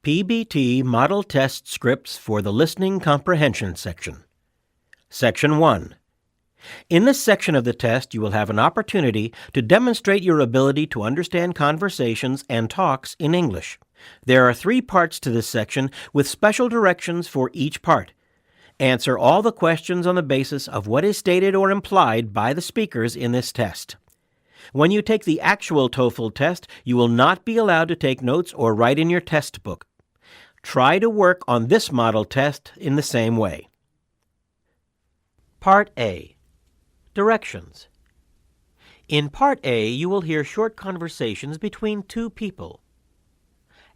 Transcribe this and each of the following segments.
PBT Model Test Scripts for the Listening Comprehension section. Section 1. In this section of the test, you will have an opportunity to demonstrate your ability to understand conversations and talks in English. There are 3 parts to this section with special directions for each part. Answer all the questions on the basis of what is stated or implied by the speakers in this test. When you take the actual TOEFL test, you will not be allowed to take notes or write in your test book. Try to work on this model test in the same way. Part A. Directions. In Part A, you will hear short conversations between 2 people.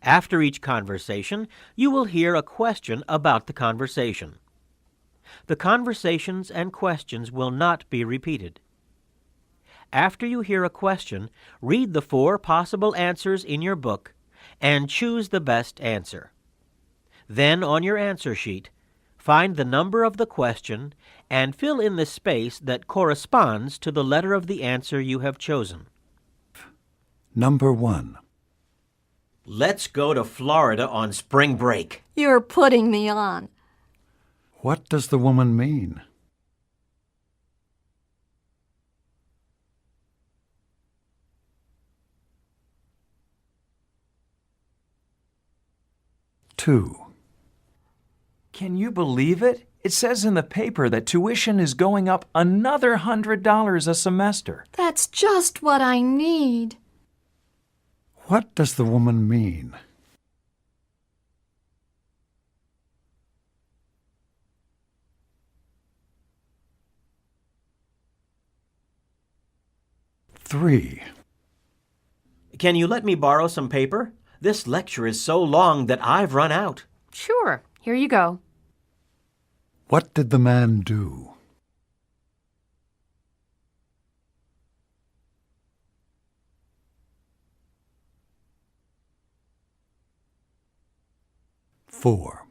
After each conversation, you will hear a question about the conversation. The conversations and questions will not be repeated. After you hear a question, read the 4 possible answers in your book and choose the best answer. Then, on your answer sheet, find the number of the question and fill in the space that corresponds to the letter of the answer you have chosen. Number 1. Let's go to Florida on spring break. You're putting me on. What does the woman mean? Two. Can you believe it? It says in the paper that tuition is going up another $100 a semester. That's just what I need. What does the woman mean? Three. Can you let me borrow some paper? This lecture is so long that I've run out. Sure. Here you go. What did the man do? Four.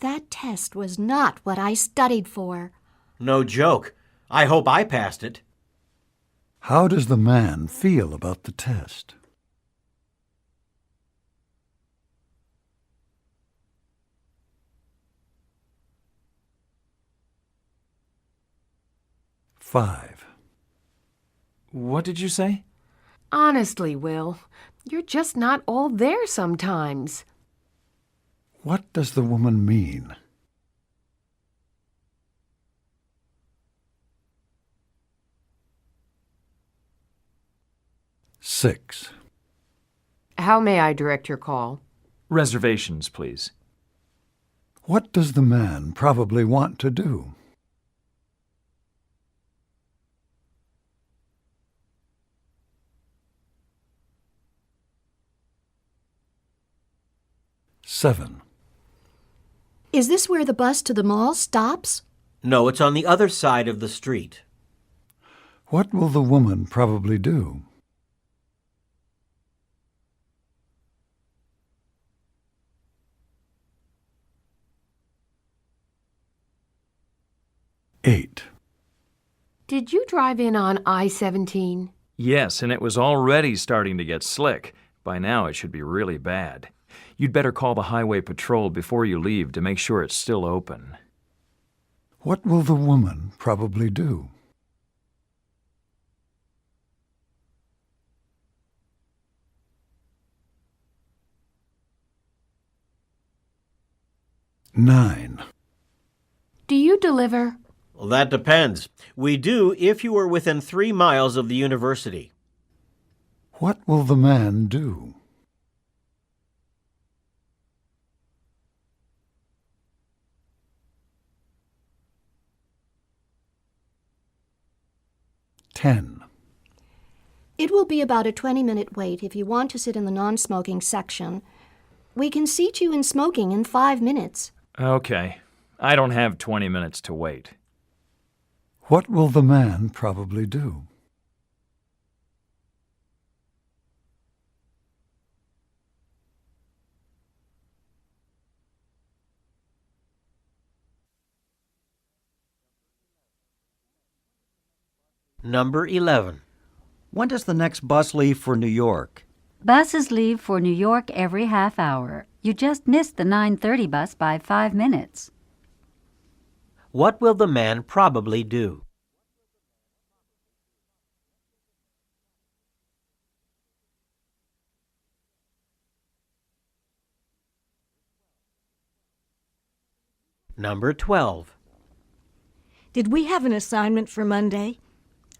That test was not what I studied for. No joke. I hope I passed it. How does the man feel about the test? Five. What did you say? Honestly, Will, you're just not all there sometimes. What does the woman mean? Six. How may I direct your call? Reservations, please. What does the man probably want to do? Seven. Is this where the bus to the mall stops? No, it's on the other side of the street. What will the woman probably do? Eight. Did you drive in on I-17? Yes, and it was already starting to get slick. By now it should be really bad. You'd better call the highway patrol before you leave to make sure it's still open. What will the woman probably do? Nine. Do you deliver? Well, that depends. We do if you are within 3 miles of the university. What will the man do? Ten. It will be about a 20-minute wait if you want to sit in the non-smoking section. We can seat you in smoking in 5 minutes. Okay. I don't have 20 minutes to wait. What will the man probably do? Number 11. When does the next bus leave for New York? Buses leave for New York every half hour. You just missed the 9:30 bus by 5 minutes. What will the man probably do? Number 12. Did we have an assignment for Monday?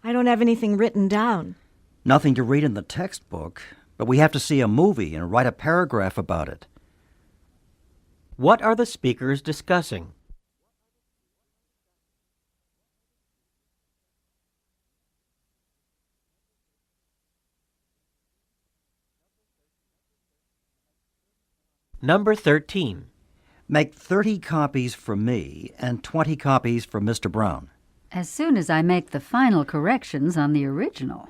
I don't have anything written down. Nothing to read in the textbook, but we have to see a movie and write a paragraph about it. What are the speakers discussing? Number 13. Make 30 copies for me and 20 copies for Mr. Brown. As soon as I make the final corrections on the original.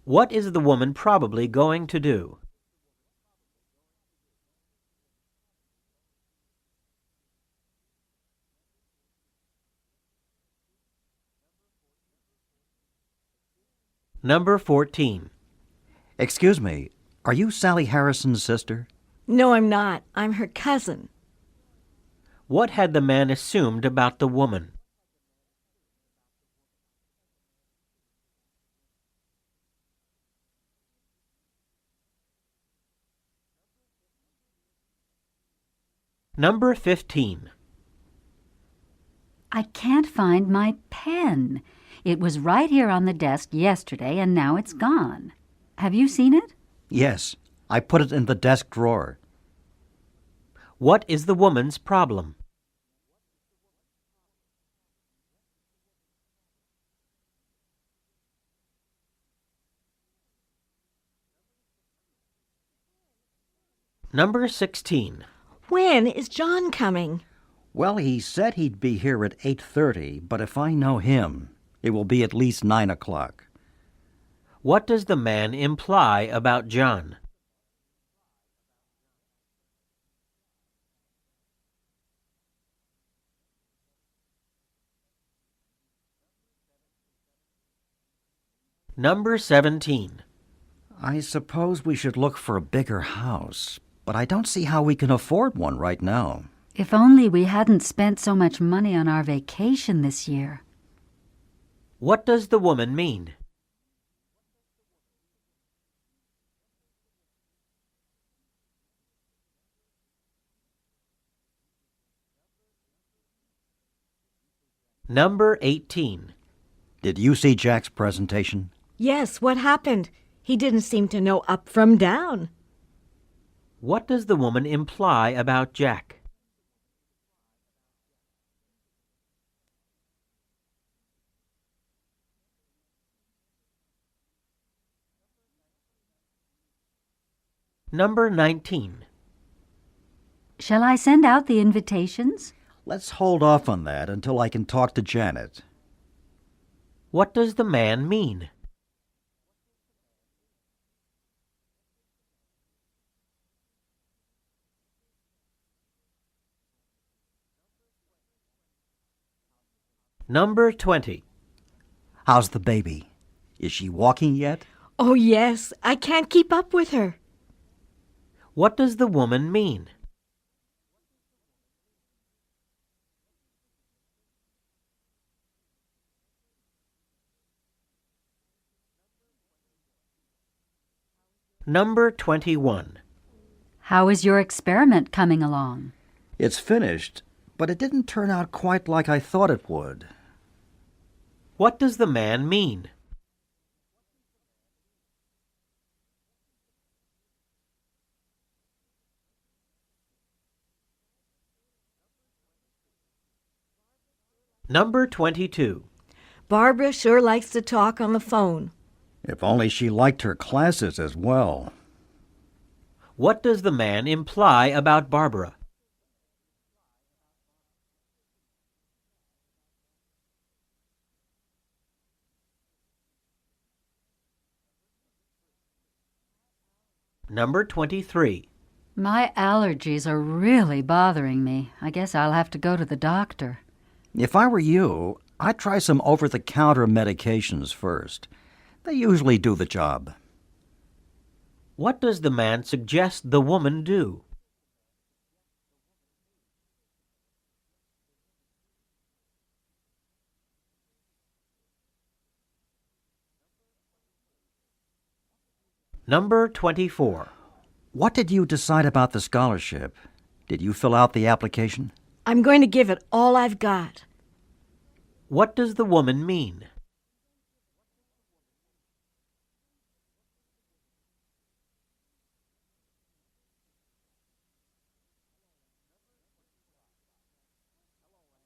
What is the woman probably going to do? Number 14. Excuse me, are you Sally Harrison's sister? No, I'm not. I'm her cousin. What had the man assumed about the woman? Number 15. I can't find my pen. It was right here on the desk yesterday, and now it's gone. Have you seen it? Yes, I put it in the desk drawer. What is the woman's problem? Number 16. When is John coming? Well, he said he'd be here at 8:30, but if I know him, it will be at least 9 o'clock. What does the man imply about John? Number 17. I suppose we should look for a bigger house, but I don't see how we can afford one right now. If only we hadn't spent so much money on our vacation this year. What does the woman mean? Number 18. Did you see Jack's presentation? Yes, what happened? He didn't seem to know up from down. What does the woman imply about Jack? Number 19. Shall I send out the invitations? Let's hold off on that until I can talk to Janet. What does the man mean? Number 20. How's the baby? Is she walking yet? Oh, yes. I can't keep up with her. What does the woman mean? Number 21. How is your experiment coming along? It's finished, but it didn't turn out quite like I thought it would. What does the man mean? Number 22. Barbara sure likes to talk on the phone. If only she liked her classes as well. What does the man imply about Barbara? Number 23. My allergies are really bothering me. I guess I'll have to go to the doctor. If I were you, I'd try some over-the-counter medications first. They usually do the job. What does the man suggest the woman do? Number 24. What did you decide about the scholarship? Did you fill out the application? I'm going to give it all I've got. What does the woman mean?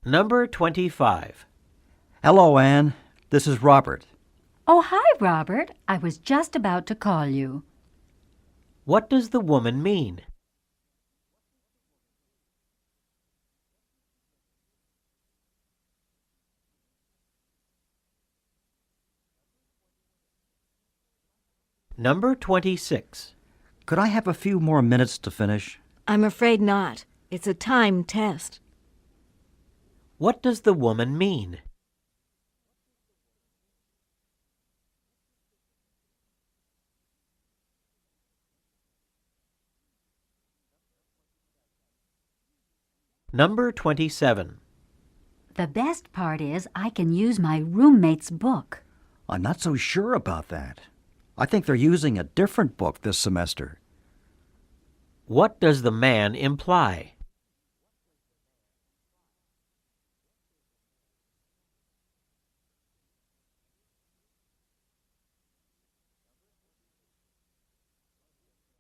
Number 25. Hello, Anne. This is Robert. Oh, hi, Robert. I was just about to call you. What does the woman mean? Number 26. Could I have a few more minutes to finish? I'm afraid not. It's a time test. What does the woman mean? Number 27. The best part is I can use my roommate's book. I'm not so sure about that. I think they're using a different book this semester. What does the man imply?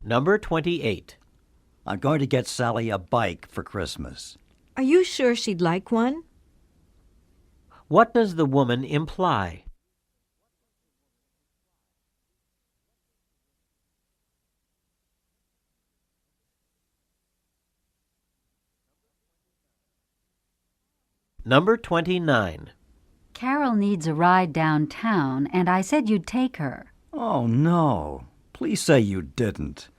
Number 28. I'm going to get Sally a bike for Christmas. Are you sure she'd like one? What does the woman imply? Number 29. Carol needs a ride downtown, and I said you'd take her. Oh, no. Please say you didn't.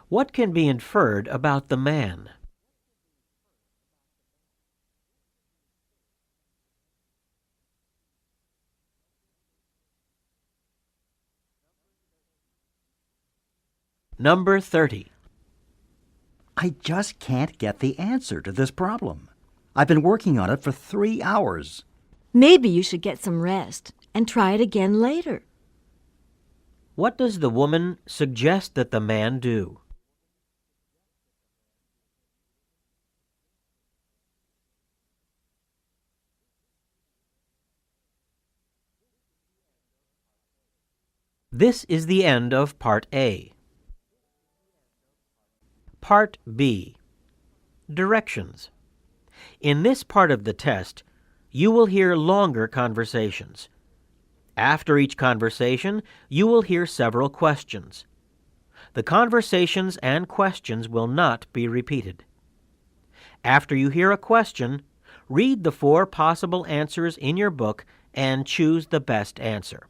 What can be inferred about the man? Number 30. I just can't get the answer to this problem. I've been working on it for 3 hours. Maybe you should get some rest and try it again later. What does the woman suggest that the man do? This is the end of Part A. Part B. Directions. In this part of the test, you will hear longer conversations. After each conversation, you will hear several questions. The conversations and questions will not be repeated. After you hear a question, read the 4 possible answers in your book and choose the best answer.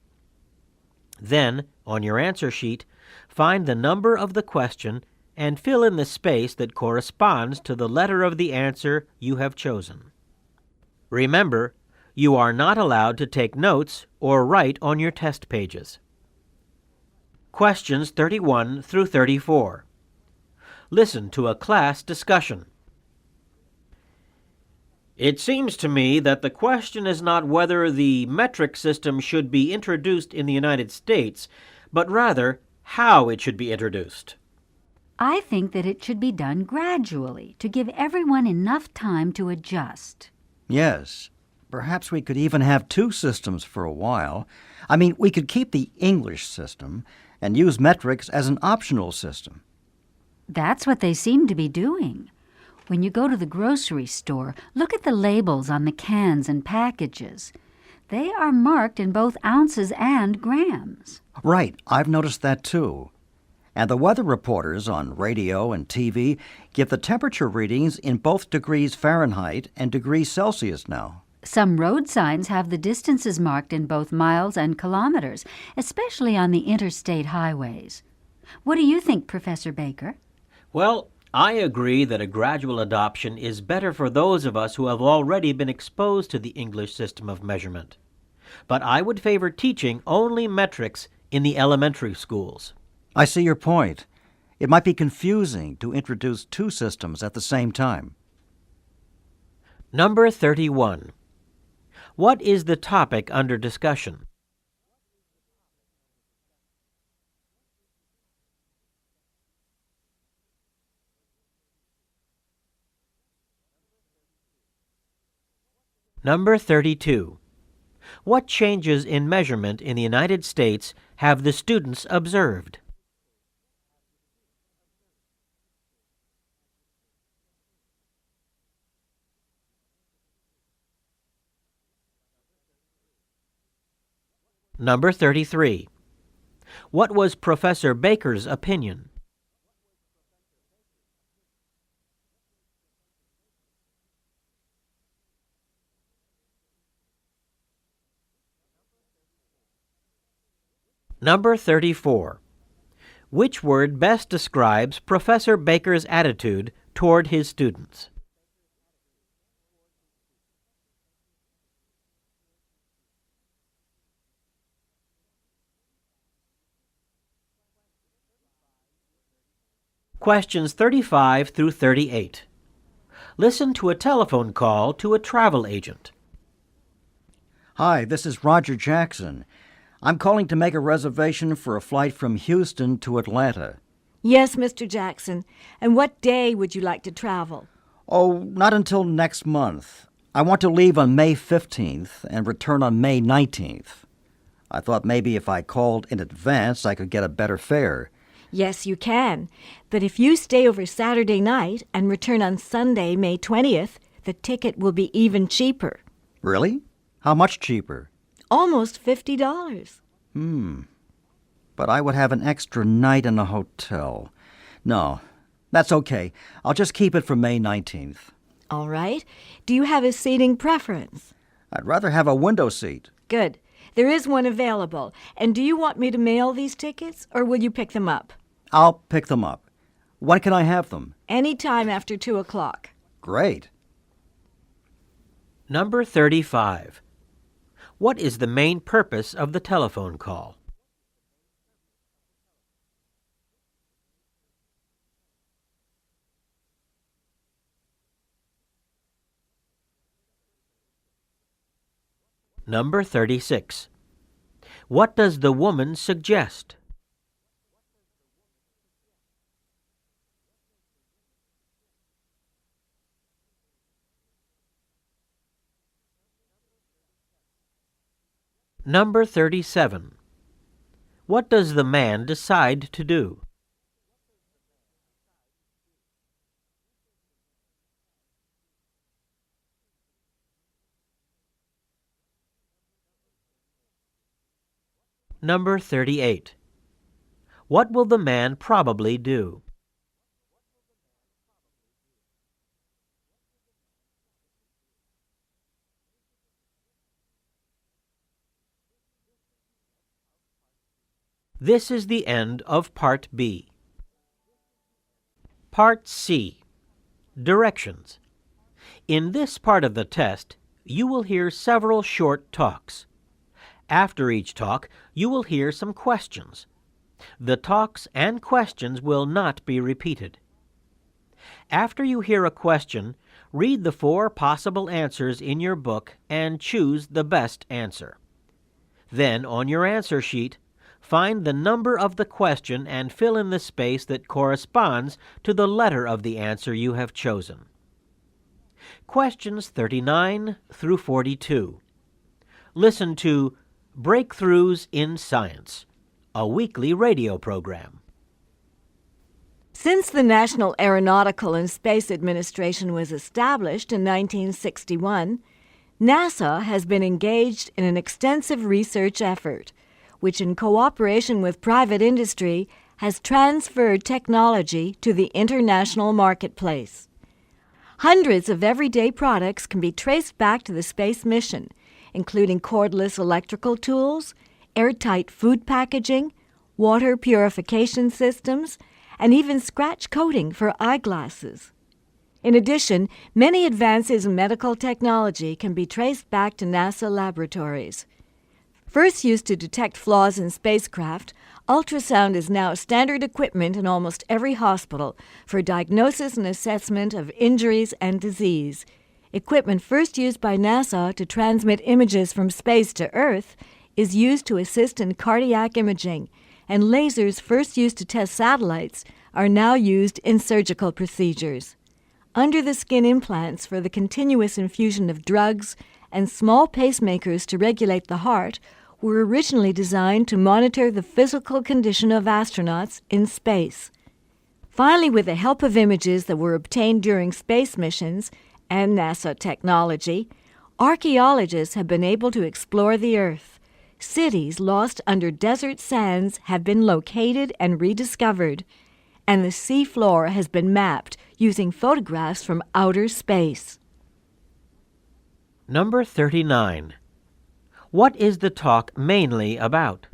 Then, on your answer sheet, find the number of the question and fill in the space that corresponds to the letter of the answer you have chosen. Remember, you are not allowed to take notes or write on your test pages. Questions 31 through 34. Listen to a class discussion. It seems to me that the question is not whether the metric system should be introduced in the United States, but rather how it should be introduced. I think that it should be done gradually to give everyone enough time to adjust. Yes. Perhaps we could even have 2 systems for a while. I mean, we could keep the English system and use metrics as an optional system. That's what they seem to be doing. When you go to the grocery store, look at the labels on the cans and packages. They are marked in both ounces and grams. Right, I've noticed that too. And the weather reporters on radio and TV give the temperature readings in both degrees Fahrenheit and degrees Celsius now. Some road signs have the distances marked in both miles and kilometers, especially on the interstate highways. What do you think, Professor Baker? Well, I agree that a gradual adoption is better for those of us who have already been exposed to the English system of measurement. But I would favor teaching only metrics in the elementary schools. I see your point. It might be confusing to introduce two systems at the same time. Number 31. What is the topic under discussion? Number 32. What changes in measurement in the United States have the students observed? Number 33. What was Professor Baker's opinion? Number 34. Which word best describes Professor Baker's attitude toward his students? Questions 35 through 38. Listen to a telephone call to a travel agent. Hi, this is Roger Jackson. I'm calling to make a reservation for a flight from Houston to Atlanta. Yes, Mr. Jackson. And what day would you like to travel? Oh, not until next month. I want to leave on May 15th and return on May 19th. I thought maybe if I called in advance, I could get a better fare. Yes, you can. But if you stay over Saturday night and return on Sunday, May 20th, the ticket will be even cheaper. Really? How much cheaper? Almost $50. But I would have an extra night in a hotel. No, that's okay. I'll just keep it for May 19th. All right. Do you have a seating preference? I'd rather have a window seat. Good. There is one available. And do you want me to mail these tickets, or will you pick them up? I'll pick them up. When can I have them? Any time after 2 o'clock. Great. Number 35. What is the main purpose of the telephone call? Number 36. What does the woman suggest? Number 37. What does the man decide to do? Number 38. What will the man probably do? This is the end of Part B. Part C. Directions. In this part of the test, you will hear several short talks. After each talk, you will hear some questions. The talks and questions will not be repeated. After you hear a question, read the 4 possible answers in your book and choose the best answer. Then, on your answer sheet, find the number of the question and fill in the space that corresponds to the letter of the answer you have chosen. Questions 39 through 42. Listen to Breakthroughs in Science, a weekly radio program. Since the National Aeronautical and Space Administration was established in 1961, NASA has been engaged in an extensive research effort, which in cooperation with private industry has transferred technology to the international marketplace. Hundreds of everyday products can be traced back to the space mission, including cordless electrical tools, airtight food packaging, water purification systems, and even scratch coating for eyeglasses. In addition, many advances in medical technology can be traced back to NASA laboratories. First used to detect flaws in spacecraft, ultrasound is now standard equipment in almost every hospital for diagnosis and assessment of injuries and disease. Equipment first used by NASA to transmit images from space to Earth is used to assist in cardiac imaging, and lasers first used to test satellites are now used in surgical procedures. Under-the-skin implants for the continuous infusion of drugs and small pacemakers to regulate the heart were originally designed to monitor the physical condition of astronauts in space. Finally, with the help of images that were obtained during space missions and NASA technology, archaeologists have been able to explore the Earth. Cities lost under desert sands have been located and rediscovered, and the seafloor has been mapped using photographs from outer space. Number 39. What is the talk mainly about?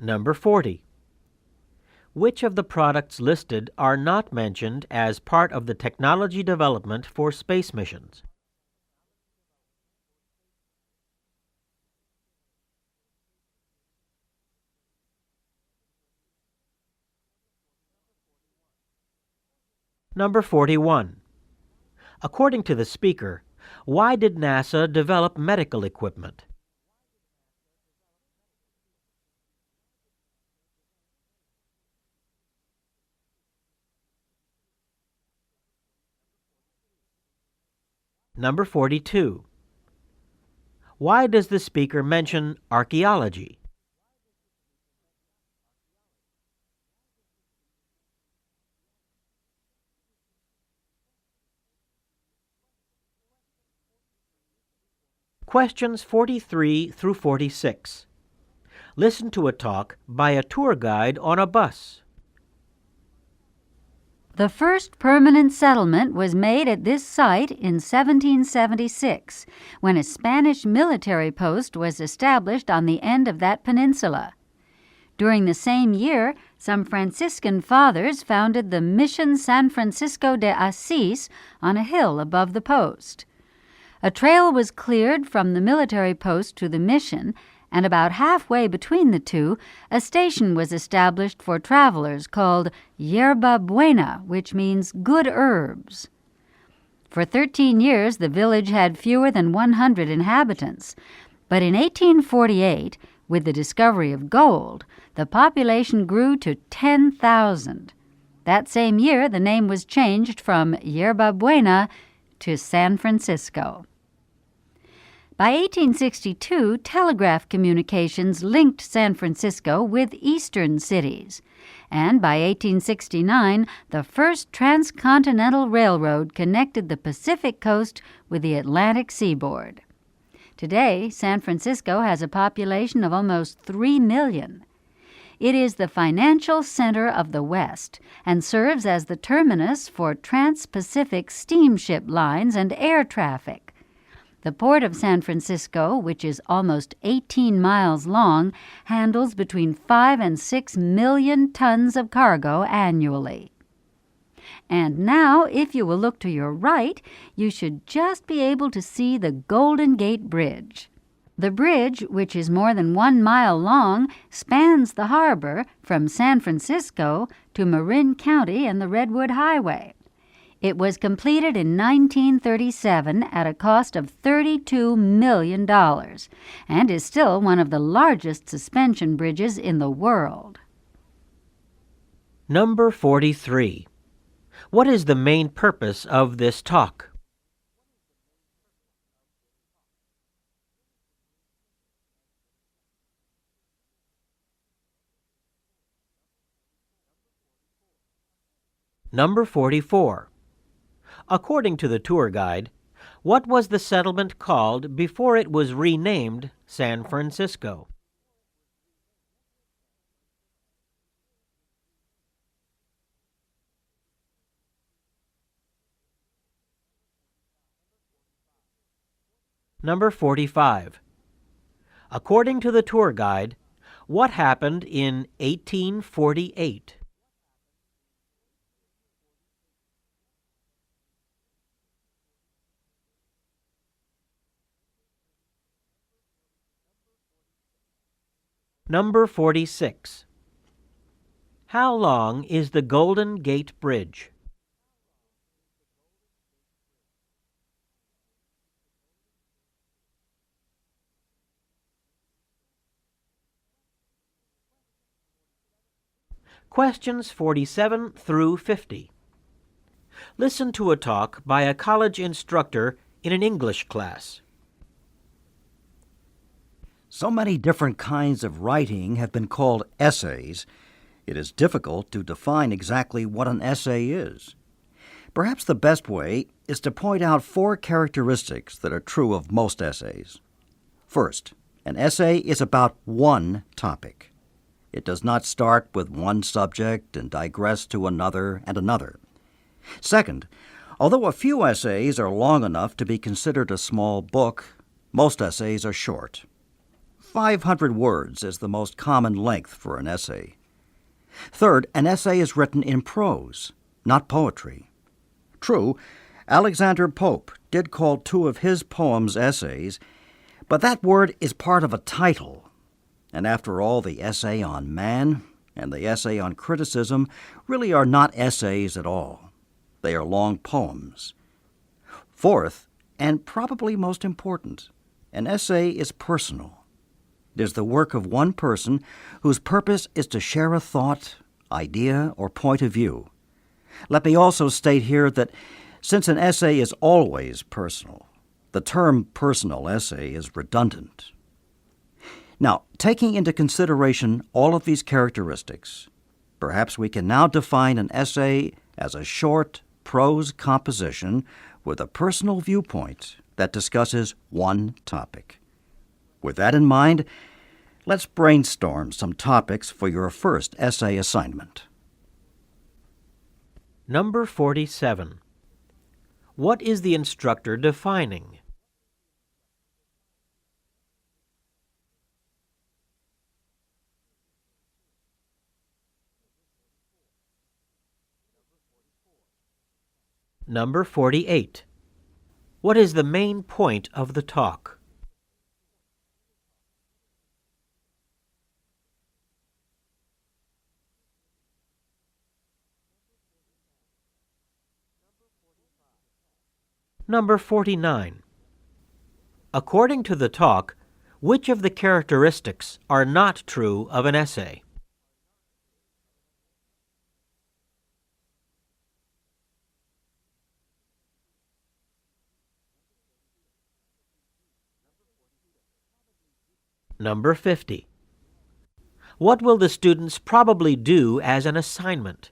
Number 40. Which of the products listed are not mentioned as part of the technology development for space missions? Number 41. According to the speaker, why did NASA develop medical equipment? Number 42. Why does the speaker mention archaeology? Questions 43 through 46. Listen to a talk by a tour guide on a bus. The first permanent settlement was made at this site in 1776, when a Spanish military post was established on the end of that peninsula. During the same year, some Franciscan fathers founded the Mission San Francisco de Asís on a hill above the post. A trail was cleared from the military post to the mission, and about halfway between the two, a station was established for travelers called Yerba Buena, which means good herbs. For 13 years, the village had fewer than 100 inhabitants, but in 1848, with the discovery of gold, the population grew to 10,000. That same year, the name was changed from Yerba Buena to San Francisco. By 1862, telegraph communications linked San Francisco with eastern cities, and by 1869, the first transcontinental railroad connected the Pacific coast with the Atlantic seaboard. Today, San Francisco has a population of almost 3 million. It is the financial center of the West and serves as the terminus for trans-Pacific steamship lines and air traffic. The Port of San Francisco, which is almost 18 miles long, handles between 5 and 6 million tons of cargo annually. And now, if you will look to your right, you should just be able to see the Golden Gate Bridge. The bridge, which is more than 1 mile long, spans the harbor from San Francisco to Marin County and the Redwood Highway. It was completed in 1937 at a cost of $32 million and is still one of the largest suspension bridges in the world. Number 43. What is the main purpose of this talk? Number 44. According to the tour guide, what was the settlement called before it was renamed San Francisco? Number 45. According to the tour guide, What happened in 1848? Number 46. How long is the Golden Gate Bridge? Questions 47 through 50. Listen to a talk by a college instructor in an English class. So many different kinds of writing have been called essays, it is difficult to define exactly what an essay is. Perhaps the best way is to point out 4 characteristics that are true of most essays. First, an essay is about one topic. It does not start with one subject and digress to another and another. Second, although a few essays are long enough to be considered a small book, most essays are short. 500 words is the most common length for an essay. Third, an essay is written in prose, not poetry. True, Alexander Pope did call 2 of his poems essays, but that word is part of a title. And after all, the essay on man and the essay on criticism really are not essays at all. They are long poems. Fourth, and probably most important, an essay is personal. It is the work of one person whose purpose is to share a thought, idea, or point of view. Let me also state here that since an essay is always personal, the term personal essay is redundant. Now, taking into consideration all of these characteristics, perhaps we can now define an essay as a short prose composition with a personal viewpoint that discusses one topic. With that in mind, let's brainstorm some topics for your first essay assignment. Number 47. What is the instructor defining? Number 48. What is the main point of the talk? Number 49. According to the talk, which of the characteristics are not true of an essay? Number 50. What will the students probably do as an assignment?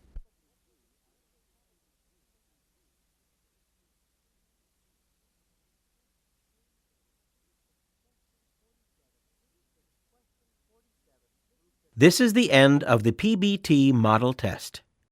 This is the end of the PBT model test.